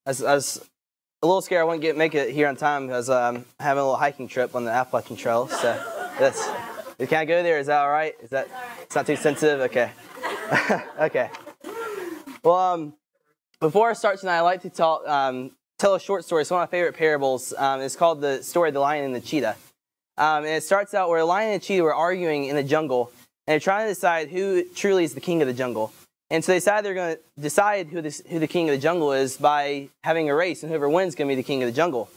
I was a little scared I wouldn't make it here on time because I'm having a little hiking trip on the Appalachian Trail. So can I go there? Is that all right? Is that it's not too sensitive? Okay. Okay. Well, before I start tonight, I'd like to tell a short story. It's one of my favorite parables. It's called the story of the lion and the cheetah. And it starts out where a lion and a cheetah were arguing in the jungle, and they're trying to decide who truly is the king of the jungle. And so they decide they're going to decide who the king of the jungle is by having a race, and whoever wins is going to be the king of the jungle.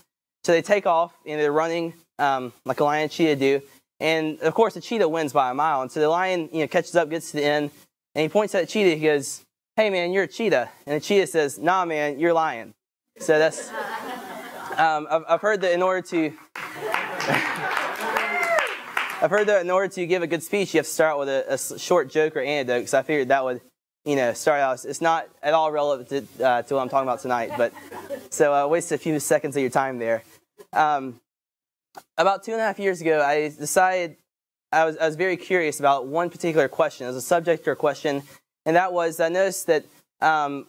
So they take off, and they're running like a lion and cheetah do. And, of course, the cheetah wins by a mile. And so the lion catches up, gets to the end, and he points at the cheetah. He goes, "Hey, man, you're a cheetah." And the cheetah says, "Nah, man, you're a lion." So that's I've heard that in order to give a good speech, you have to start out with a short joke or anecdote, because I figured that would start out. It's not at all relevant to what I'm talking about tonight, but so I wasted a few seconds of your time there. About 2.5 years ago, I decided I was very curious about one particular question. It was a subject or a question, and that was, I noticed that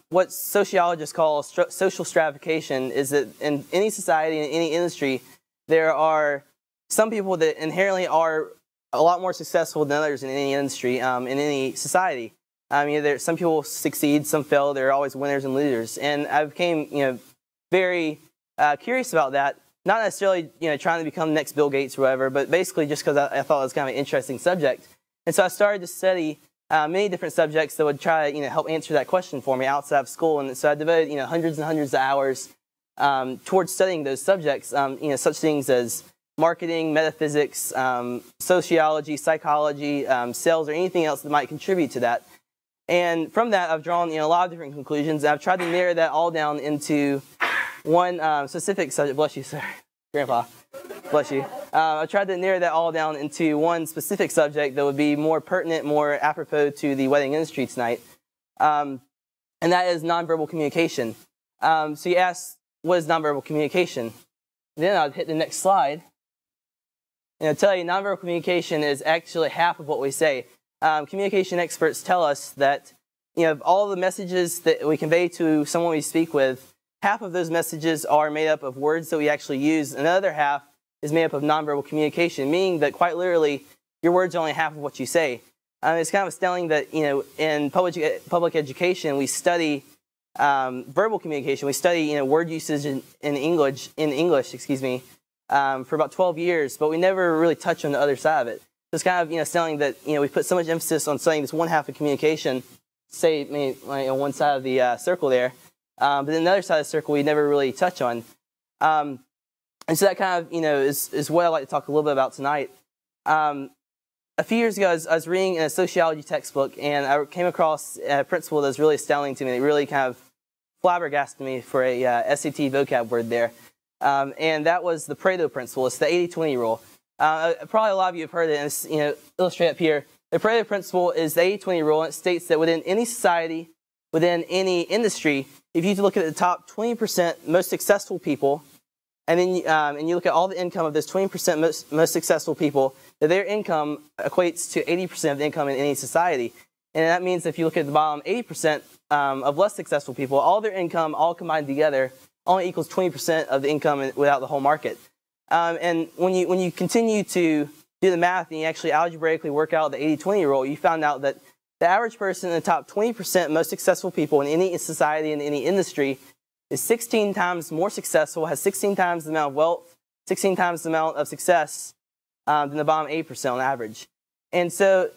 what sociologists call social stratification is that in any society, in any industry, there are some people that inherently are a lot more successful than others in any industry, in any society. Some people succeed, some fail. There are always winners and losers, and I became, very curious about that. Not necessarily, trying to become the next Bill Gates or whatever, but basically just because I thought it was kind of an interesting subject. And so I started to study many different subjects that would try to, help answer that question for me outside of school. And so I devoted, hundreds and hundreds of hours towards studying those subjects. Such things as marketing, metaphysics, sociology, psychology, sales, or anything else that might contribute to that. And from that, I've drawn, a lot of different conclusions. I've tried to narrow that all down into one specific subject. Bless you, sir. Grandpa. Bless you. I tried to narrow that all down into one specific subject that would be more pertinent, more apropos to the wedding industry tonight. And that is nonverbal communication. So you ask, what is nonverbal communication? Then I'll hit the next slide. And I'll tell you, nonverbal communication is actually half of what we say. Communication experts tell us that, of all the messages that we convey to someone we speak with, half of those messages are made up of words that we actually use, and the other half is made up of nonverbal communication, meaning that quite literally, your words are only half of what you say. It's kind of astounding that, in public education, we study verbal communication. We study, word usage in English, for about 12 years, but we never really touch on the other side of it. So it's kind of, astounding that, we put so much emphasis on studying this one half of communication, say, maybe on one side of the circle there, but then the other side of the circle we never really touch on. And so that kind of, is what I'd like to talk a little bit about tonight. A few years ago, I was reading a sociology textbook, and I came across a principle that was really astounding to me. It really kind of flabbergasted me for a SAT vocab word there. And that was the Pareto principle. It's the 80-20 rule. Probably a lot of you have heard it, and it's illustrated up here. The Pareto principle is the 80-20 rule, and it states that within any society, within any industry, if you look at the top 20% most successful people, and then and you look at all the income of those 20% most successful people, that their income equates to 80% of the income in any society. And that means if you look at the bottom 80% of less successful people, all their income, all combined together, only equals 20% of the income without the whole market. And when you continue to do the math and you actually algebraically work out the 80-20 rule, you found out that the average person in the top 20% most successful people in any society, in any industry, is 16 times more successful, has 16 times the amount of wealth, 16 times the amount of success than the bottom 8% on average. And so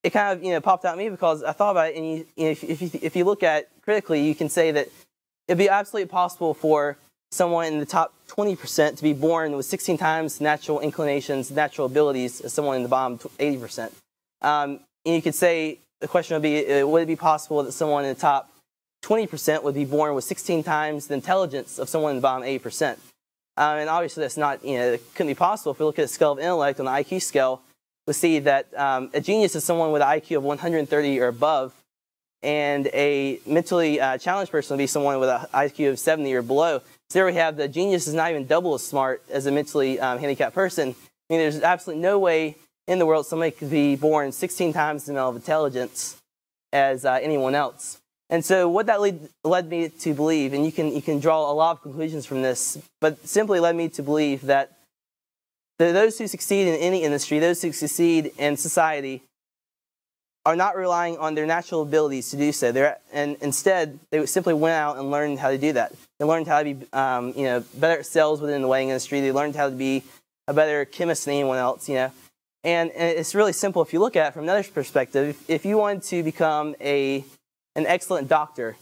it kind of popped out at me because I thought about it, and if you look at it critically, you can say that it'd be absolutely possible for someone in the top 20% to be born with 16 times natural inclinations, natural abilities as someone in the bottom 80%. And you could say, the question would be, would it be possible that someone in the top 20% would be born with 16 times the intelligence of someone in the bottom 8%? And obviously that's not, it couldn't be possible. If we look at the scale of intellect on the IQ scale, we'll see that a genius is someone with an IQ of 130 or above, and a mentally challenged person would be someone with an IQ of 70 or below. So there we have the genius is not even double as smart as a mentally handicapped person. I mean, there's absolutely no way in the world somebody could be born 16 times the amount of intelligence as anyone else. And so what that led me to believe, and you can draw a lot of conclusions from this, but simply led me to believe that those who succeed in any industry, those who succeed in society, are not relying on their natural abilities to do so. And instead, they simply went out and learned how to do that. They learned how to be better at sales within the wedding industry. They learned how to be a better chemist than anyone else. And it's really simple if you look at it from another perspective. If you wanted to become an excellent doctor,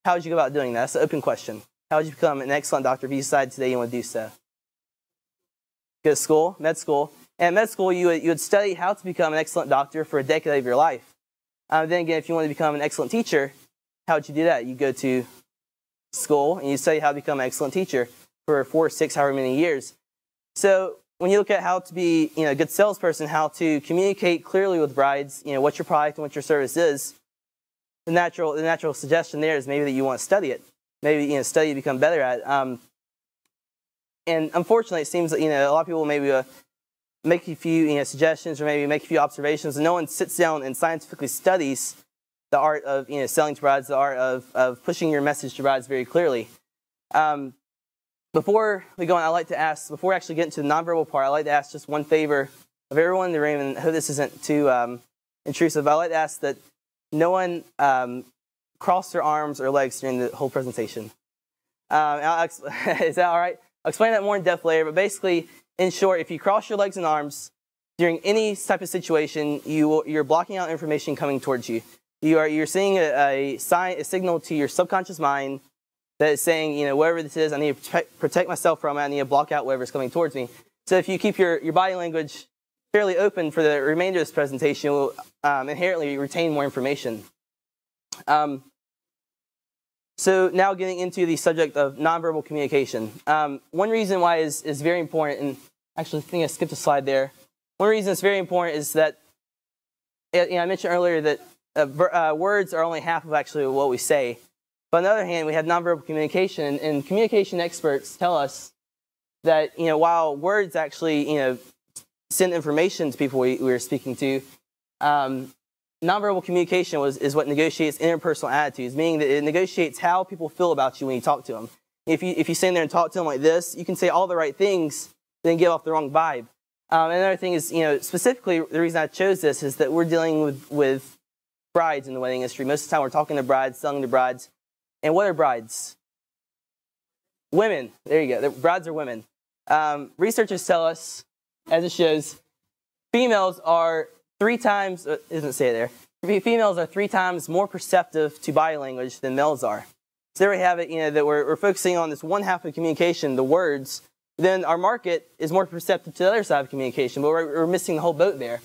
how would you go about doing that? That's an open question. How would you become an excellent doctor if you decide today you want to do so? Go to school, med school. And in med school, you would study how to become an excellent doctor for a decade of your life. Then again, if you want to become an excellent teacher, how would you do that? You go to school and you study how to become an excellent teacher for 4 or 6, however many years. So when you look at how to be a good salesperson, how to communicate clearly with brides, what your product and what your service is, the natural suggestion there is maybe that you want to study it. Maybe study to become better at it. And unfortunately, it seems that a lot of people maybe make a few suggestions or maybe make a few observations, and no one sits down and scientifically studies the art of selling to brides, the art of pushing your message to brides very clearly. Before we go on, I'd like to ask, before we actually get into the nonverbal part, I'd like to ask just one favor of everyone in the room, and I hope this isn't too intrusive. I'd like to ask that no one cross their arms or legs during the whole presentation. Is that all right? I'll explain that more in depth later, but basically, in short, if you cross your legs and arms during any type of situation, you're blocking out information coming towards you. You're seeing a signal to your subconscious mind that is saying, whatever this is, I need to protect myself from it. I need to block out whatever's coming towards me. So if you keep your body language fairly open for the remainder of this presentation, you'll inherently retain more information. So now getting into the subject of nonverbal communication. One reason why is very important, and actually I think I skipped a slide there. One reason it's very important is that I mentioned earlier that words are only half of actually what we say. But on the other hand, we have nonverbal communication, and communication experts tell us that while words actually send information to people we are speaking to, nonverbal communication is what negotiates interpersonal attitudes, meaning that it negotiates how people feel about you when you talk to them. If you stand there and talk to them like this, you can say all the right things, then give off the wrong vibe. Another thing is, specifically the reason I chose this is that we're dealing with brides in the wedding industry. Most of the time we're talking to brides, selling to brides. And what are brides? Women. There you go. Brides are women. Researchers tell us, as it shows, females are 3 times, it doesn't say it there, females are 3 times more perceptive to body language than males are. So there we have it, that we're focusing on this one half of communication, the words. Then our market is more perceptive to the other side of communication, but we're missing the whole boat there.